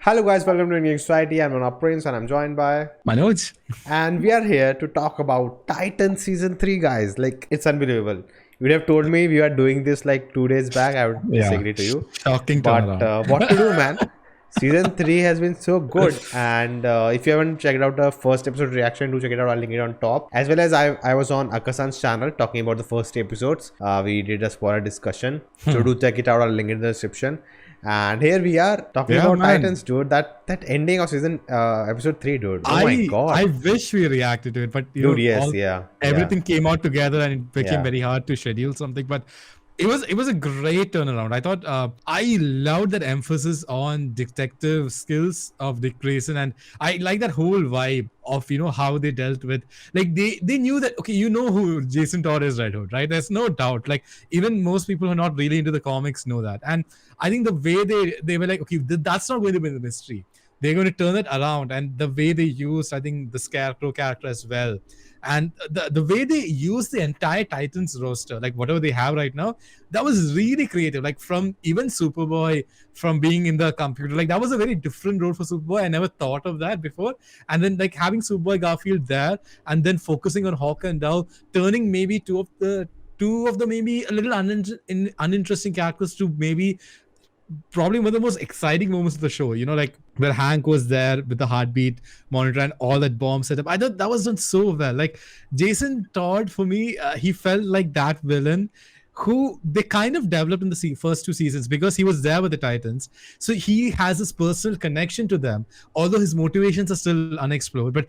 Hello guys, welcome to Indian Society. I'm Manoj Prince and I'm joined by Manoj. and we are here to talk about Titan season 3, guys. Like, it's unbelievable. You would have told me we are doing this like 2 days back, I would disagree to you. Shocking But turnaround. what to do, man? Season 3 has been so good, and if you haven't checked out the first episode reaction, do check it out. I'll link it on top. As well as I was on Akasan's channel talking about the first episodes. We did a spoiler discussion, so do check it out. I'll link it in the description. And here we are talking about Titans, dude. That ending of season episode 3, dude. Oh my god. I wish we reacted to it, but Dude, yes, everything came out together and it became very hard to schedule something. But it was a great turnaround. I thought I loved that emphasis on detective skills of Dick Grayson, and I like that whole vibe of how they dealt with, like, they knew that, okay, who Jason Todd is, Red Hood, right? There's no doubt. Like, even most people who are not really into the comics know that. And I think the way they were like, okay, that's not going to be the mystery. They're going to turn it around, and the way they used, I think, the Scarecrow character as well, and the way they use the entire Titans roster, like whatever they have right now, that was really creative. Like, from even Superboy, from being in the computer, like that was a very different role for Superboy. I never thought of that before. And then, like, having Superboy Garfield there, and then focusing on Hawk and Dow, turning maybe two of the maybe a little uninteresting characters to maybe probably one of the most exciting moments of the show, like where Hank was there with the heartbeat monitor and all that bomb setup. I thought that was done so well. Like, Jason Todd, for me, he felt like that villain who they kind of developed in the first 2 seasons, because he was there with the Titans. So he has this personal connection to them, although his motivations are still unexplored. But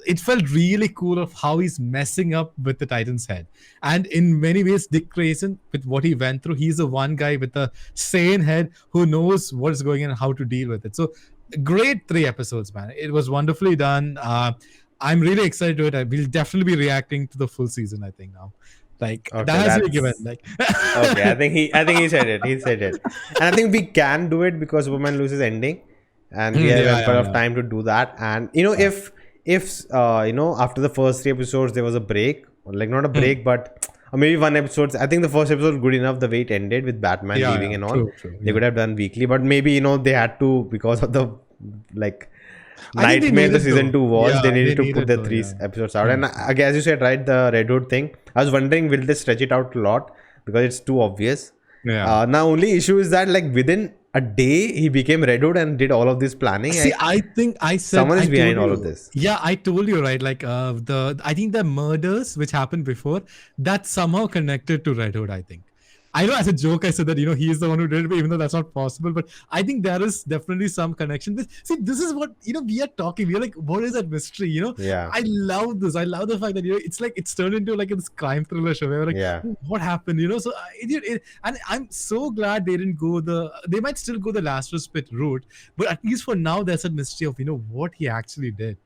it felt really cool of how he's messing up with the Titans' head. And in many ways, Dick Grayson, with what he went through, he's the one guy with a sane head who knows what's going on and how to deal with it. So, great 3 episodes, man. It was wonderfully done. I'm really excited to it. We'll definitely be reacting to the full season, I think, now. Like, okay, that has to be given. Like, okay, I think he said it. He said it. And I think we can do it because Superman loses ending. And we have ample of time to do that. And, if after the first 3 episodes there was a break, like not a break, but maybe 1 episode. I think the first episode was good enough the way it ended with Batman leaving and all. True, they could have done weekly, but maybe they had to, because of the nightmare the season 2 was. They needed to put the 3 episodes out. And again, as you said, right, the Red Hood thing, I was wondering, will they stretch it out a lot because it's too obvious. Now only issue is that, like, within a day he became Red Hood and did all of this planning. See, I think I said someone is behind all of this. Yeah, I told you, right? Like, I think the murders which happened before, that's somehow connected to Red Hood, I think. I know, as a joke I said that he is the one who did it, even though that's not possible. But I think there is definitely some connection. See, this is what we are talking. We're like, what is that mystery? Yeah. I love this. I love the fact that it's like it's turned into like this crime thriller show. We're like, what happened? So and I'm so glad they didn't go they might still go the Lazarus Pit route, but at least for now there's a mystery of what he actually did.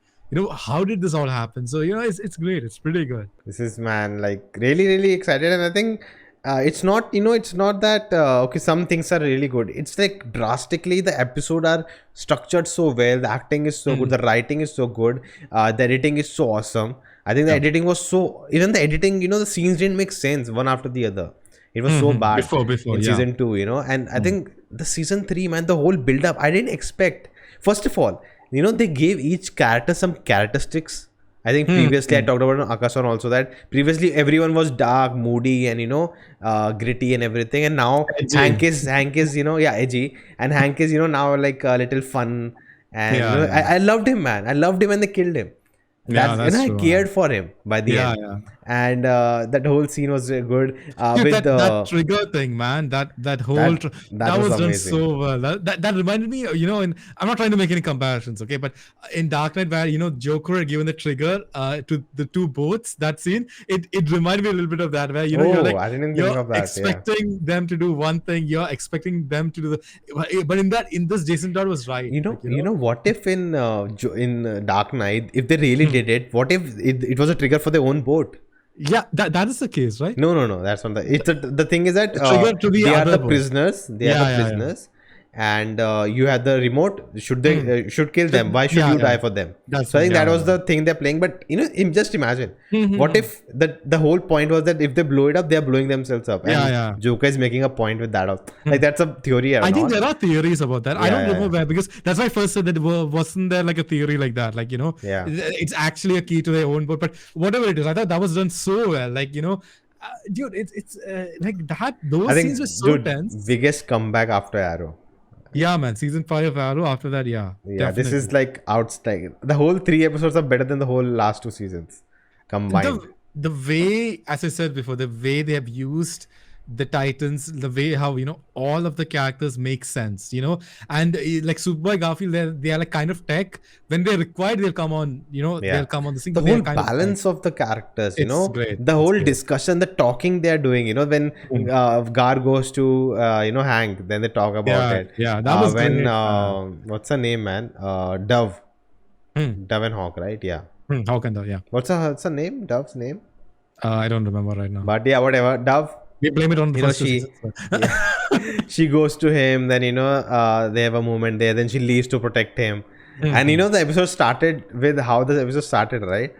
How did this all happen? So it's great. It's pretty good. This is, man, like, really, really excited. And I think it's not that okay, some things are really good. It's like drastically the episode are structured so well. The acting is so good. The writing is so good. The editing is so awesome. I think the editing was so, even the editing, the scenes didn't make sense one after the other. It was so bad before in season 2, and I think the season 3, man, the whole build up, I didn't expect. First of all, they gave each character some characteristics. I think previously I talked about Akasan also, that previously everyone was dark, moody, and gritty and everything, and now Hank is edgy, and Hank is now like a little fun, and I loved him, man. I loved him when they killed him. That's I cared for him by the end. And that whole scene was good. With that trigger thing, man, that whole that was done so well. That reminded me, and I'm not trying to make any comparisons, okay, but in Dark Knight, where Joker had given the trigger to the 2 boats, that scene, it reminded me a little bit of that, where you're like, I didn't think of that, expecting them to do one thing, you're expecting them to do but in this, Jason Todd was right. What if in Dark Knight, if they really did it, what if it was a trigger for their own boat? Yeah, that is the case, right? No, that's not the thing is that they are the prisoners. They are the prisoners, and you had the remote. Should they should kill them? Why should you die for them? That's So I think right. that was the thing they're playing. But just imagine, what if the whole point was that if they blow it up, they're blowing themselves up. And Joker is making a point with that. Like that's a theory. I think there are theories about that. I don't remember where, because that's why I first said that wasn't there like a theory like that. Like, it's actually a key to their own boat. But whatever it is, I thought that was done so well. Like, dude, it's like that. Those scenes were so tense. Biggest comeback after Arrow. Yeah, man. Season 5 of Arrow. After that, definitely. This is like outstanding. The whole 3 episodes are better than the whole last 2 seasons combined. The way, as I said before, the way they have used the Titans, the way how all of the characters make sense, and like Superboy, Garfield, they are like kind of tech. When they're required, they'll come on. They'll come on the scene. The whole balance of the characters, great. The whole discussion, the talking they're doing. When Gar goes to Hank, then they talk about it. Yeah, that was when great. What's her name, man? Dove. Dove and Hawk, right? Yeah. Hawk and Dove. Yeah. What's her name? Dove's name? I don't remember right now. But yeah, whatever. Dove. We blame it on the first she goes to him, then they have a moment there, then she leaves to protect him. And the episode started with how the episode started, right?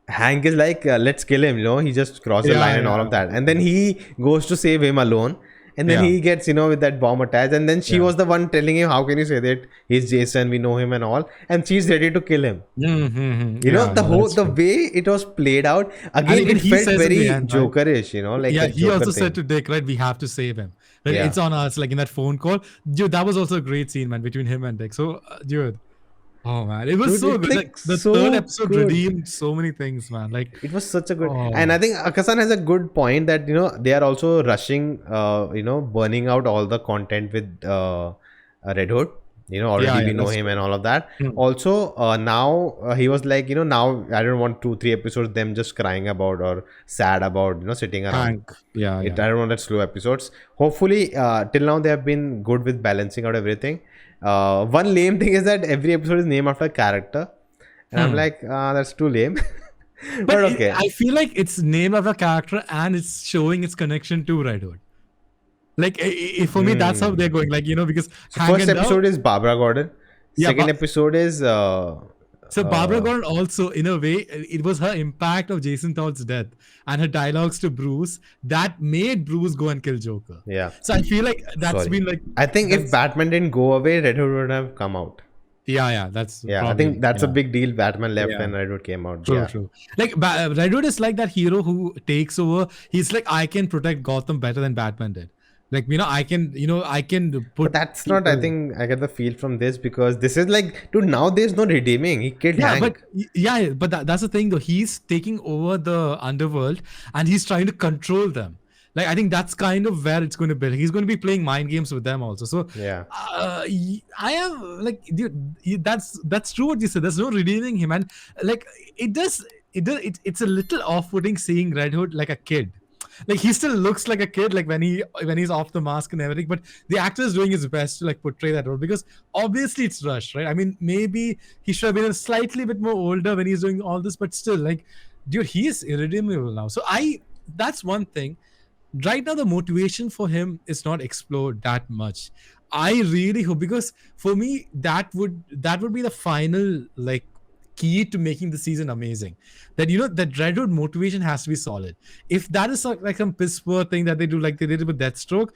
Hank is like, let's kill him, he just crossed the line and all of that. And then he goes to save him alone. And then he gets, with that bomb attached. And then she was the one telling him, how can you say that? He's Jason, we know him and all. And she's ready to kill him. The way it was played out, again, it felt very Jokerish, like he also said to Dick, right, we have to save him. Like, it's on us, like in that phone call. Dude, that was also a great scene, man, between him and Dick. So, dude. Oh man, it was so good. Like the third episode redeemed so many things, man. Like it was such a good, and I think Akasan has a good point that they are also rushing, burning out all the content with Red Hood. Already we know him and all of that. Also, now he was like, now I don't want 2-3 episodes them just crying about or sad about, sitting around. I don't want that slow episodes. Hopefully, till now they have been good with balancing out everything. One lame thing is that every episode is named after a character, and I'm like, that's too lame. but okay. I feel like it's named after a character and it's showing its connection to Red Hood. Like for me, that's how they're going. Like because first episode is Barbara Gordon. Second episode is. So Barbara Gordon also, in a way, it was her impact of Jason Todd's death and her dialogues to Bruce that made Bruce go and kill Joker. Yeah. So I feel like that's been like. I think if Batman didn't go away, Red Hood would have come out. That's. Yeah, probably, I think that's a big deal. Batman left and Red Hood came out. True. Like Red Hood is like that hero who takes over. He's like, I can protect Gotham better than Batman did. Like, I can put. But that's not, I think, I get the feel from this because this is like, dude, now there's no redeeming. He killed Hank. But that's the thing though. He's taking over the underworld and he's trying to control them. Like, I think that's kind of where it's going to build. He's going to be playing mind games with them also. So, I am like, dude, that's true what you said. There's no redeeming him. And like, it's a little off-putting seeing Red Hood like a kid. Like he still looks like a kid, like when he's off the mask and everything, but the actor is doing his best to like portray that role because obviously it's rushed, right? I mean, maybe he should have been a slightly bit more older when he's doing all this, but still, like, dude, he is irredeemable now. So that's one thing. Right now, the motivation for him is not explored that much. I really hope, because for me, that would be the final like key to making the season amazing. That that Red Hood motivation has to be solid. If that is like some piss poor thing that they do, like they did with Deathstroke,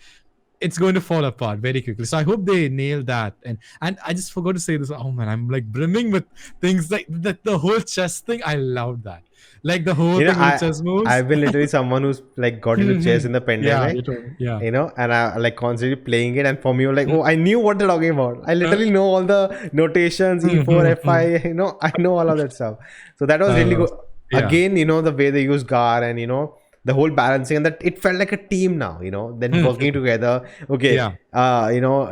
it's going to fall apart very quickly. So I hope they nail that. And I just forgot to say this. Oh man, I'm like brimming with things like that. The whole chess thing, I love that. Like the whole thing with chess moves. I've been literally someone who's like got into chess in the pandemic. And I like constantly playing it. And for me, like, oh, I knew what they're talking about. I literally know all the notations, E4, F5. I know all of that stuff. So that was really good. Again, the way they use Gar and the whole balancing, and that it felt like a team now, then working together. Okay,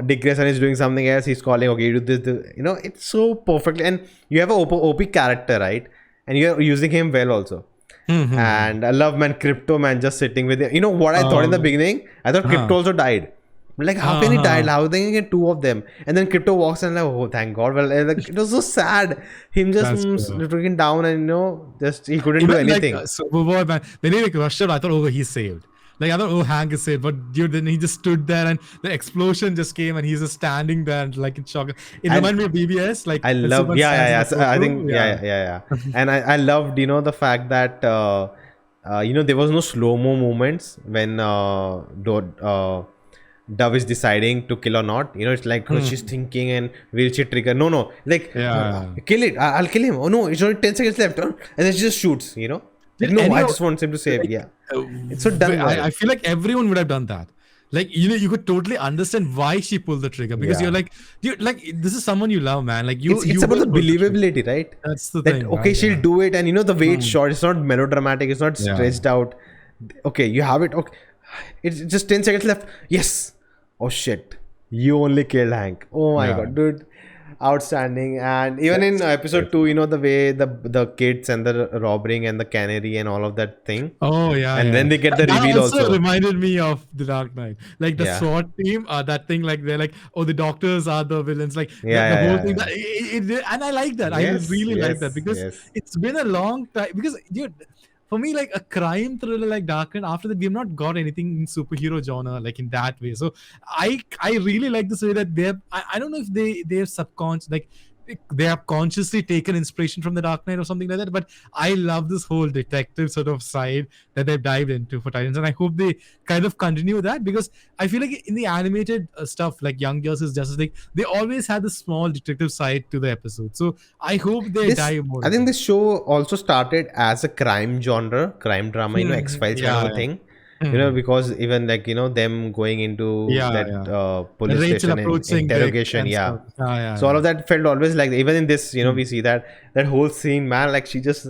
Dick Grayson is doing something else. He's calling, okay, you do this. It's so perfectly, and you have an OP character, right? And you're using him well also. And I love, man, Crypto, man, just sitting with him. What I thought in the beginning? I thought Crypto also died. Like, how can he die? How can he get 2 of them? And then Crypto walks and like, oh, thank God. Well, like, it was so sad. Him just looking down and, just he couldn't do anything. Like, Superboy, man, when he like rushed out, I thought, oh, he's saved. Like I thought, oh, Hank is safe, but dude, then he just stood there and the explosion just came and he's just standing there and like in shock. It And reminded me of BBS, like I when love, Superman stands in the So I courtroom. think, And I loved, the fact that, there was no slow-mo moments when Dove is deciding to kill or not. It's like she's thinking and will she trigger? No. Like, kill it. I'll kill him. Oh, no, it's only 10 seconds left. And then she just shoots, Like, no, I just want him to save. Like, it's so done well. I feel like everyone would have done that. Like, you could totally understand why she pulled the trigger because you're like, dude, like this is someone you love, man. Like it's about the believability, right? That's the that, thing. Okay, right? she'll do it, and the way it's shot, it's not melodramatic, it's not stretched out. Okay, you have it. Okay, it's just 10 seconds left. Yes. Oh shit, you only killed Hank. Oh my god, dude. Outstanding. And even in episode 2, the way the kids and the robbing and the cannery and all of that thing. Oh yeah. And then they get the reveal also. That reminded me of The Dark Knight. Like the SWAT team, that thing, like they're like, oh, the doctors are the villains. Like the whole thing. And I like that. I really like that because it's been a long time. Because dude, for me, like a crime thriller like Dark Knight, after that, we've not got anything in superhero genre like in that way. So I really like this way that they're, I don't know if they're subconscious, like they have consciously taken inspiration from The Dark Knight or something like that. But I love this whole detective sort of side that they've dived into for Titans. And I hope they kind of continue that because I feel like in the animated stuff like Young Justice League, they always had this small detective side to the episode. So I hope they dive more. I think this show also started as a crime genre, crime drama, X-Files kind of a thing. Because even like them going into that police Rachel station and interrogation, so all of that felt always like, even in this, we see that whole scene, man, like she just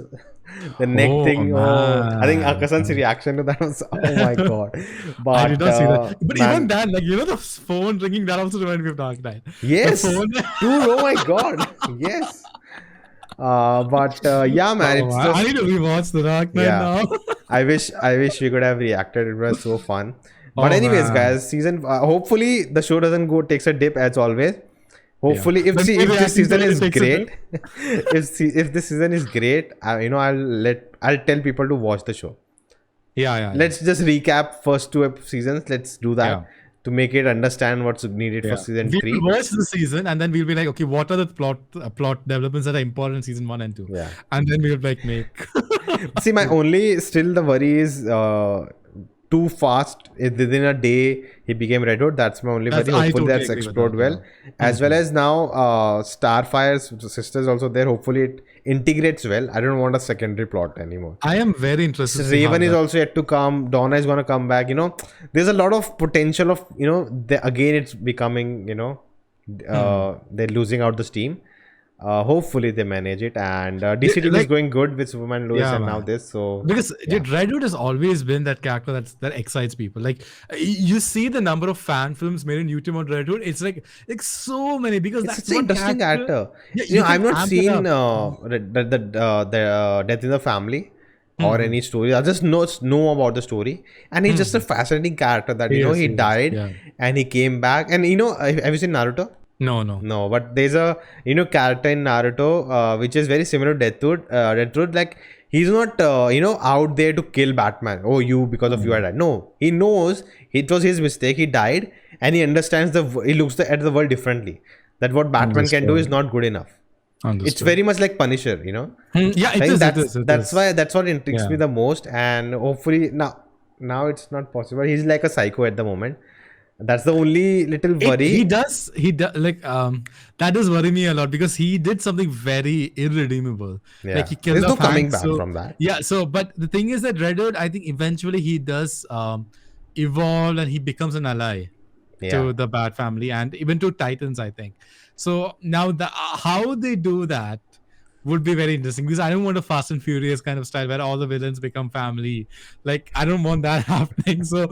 the neck thing. I think Akasan's reaction to that was, oh my god. But I did not see that. But even that, like the phone ringing, that also reminded me of Dark Knight. Yes, dude. Oh my god. Yes. Man, it's just, I need to rewatch The Dark Knight now. I wish we could have reacted. It was so fun. But anyways, guys, season hopefully the show doesn't takes a dip as always. Hopefully, if this season is great, if this season is great, I'll tell people to watch the show. Let's just recap first 2 seasons. Let's do that. To make it understand what's needed for season 3. We'll watch the season and then we'll be like, okay, what are the plot developments that are important in season 1 and 2? And then we'll like make. See, my only still the worry is too fast. Within a day, he became Red Hood. That's my only worry. Hopefully, totally that's explored well. As well as now, Starfire's sisters also there. Hopefully, it integrates well. I don't want a secondary plot anymore. I am very interested. Raven is also yet to come. Donna is going to come back. There's a lot of potential of, again, it's becoming, they're losing out the steam. Hopefully they manage it, and DC team is going good with Superman, Lois, and now this. So because Red Hood has always been that character that excites people. Like you see the number of fan films made in YouTube on Red Hood. It's like so many because that's an interesting actor. I've not seen the Death in the Family or any story. I just know about the story, and he's just a fascinating character. That he died and he came back. And have you seen Naruto? No, but there's a character in Naruto which is very similar to Deathwood. Like he's not out there to kill Batman. Oh, because of you I died. No, he knows it was his mistake. He died, and he understands he looks at the world differently. That what Batman can do is not good enough. It's very much like Punisher, That's what intrigues me the most, and hopefully now it's not possible. He's like a psycho at the moment. That's the only little worry. He does like that does worry me a lot because he did something very irredeemable. Like he killed. There's no coming back from that. So but the thing is that Red Hood, I think eventually he does evolve and he becomes an ally to the Bat family and even to Titans, I think. So now how they do that would be very interesting because I don't want a Fast and Furious kind of style where all the villains become family. Like I don't want that happening. So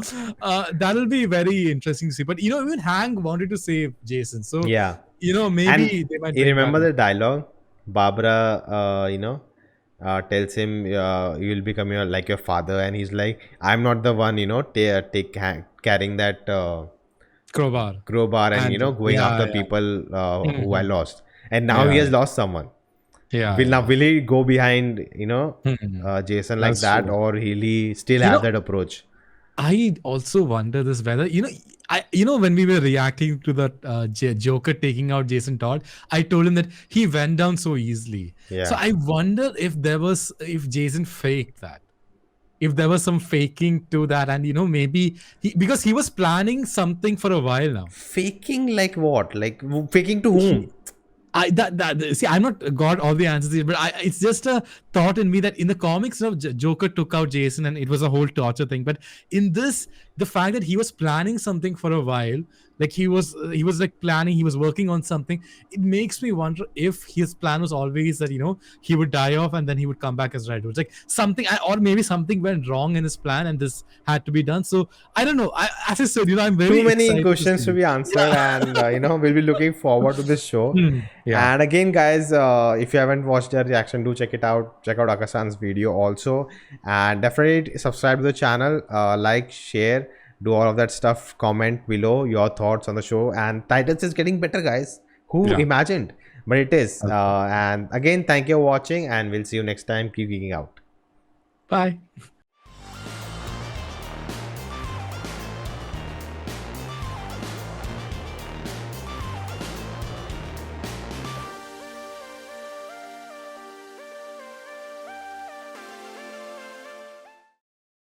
that'll be very interesting to see. But even Hank wanted to save Jason. So maybe and they might. You remember the dialogue? Barbara, tells him you will become like your father, and he's like, I'm not the one, carrying that crowbar and going after people who I lost, and now he has lost someone. Will he go behind Jason like that, or will he still have that approach? I also wonder this whether when we were reacting to that Joker taking out Jason Todd, I told him that he went down so easily. So Yeah. I wonder if Jason faked that, if there was some faking to that, and maybe because he was planning something for a while now. Faking like what? Like faking to whom? See, I'm not got all the answers here, but it's just a thought in me that in the comics, Joker took out Jason and it was a whole torture thing. But in this, the fact that he was planning something for a while, like he was like planning, he was working on something. It makes me wonder if his plan was always that he would die off and then he would come back as Red Hood. Like something, or maybe something went wrong in his plan and this had to be done. So I don't know. As I said, I'm very Too many excited questions to be answered, and we'll be looking forward to this show. Yeah. And again, guys, if you haven't watched their reaction, do check it out. Check out Akasan's video also, and definitely subscribe to the channel. Like, share, do all of that stuff. Comment below your thoughts on the show. And Titans is getting better, guys. Who Yeah. imagined? But it is. And again, thank you for watching, and we'll see you next time. Keep geeking out. Bye.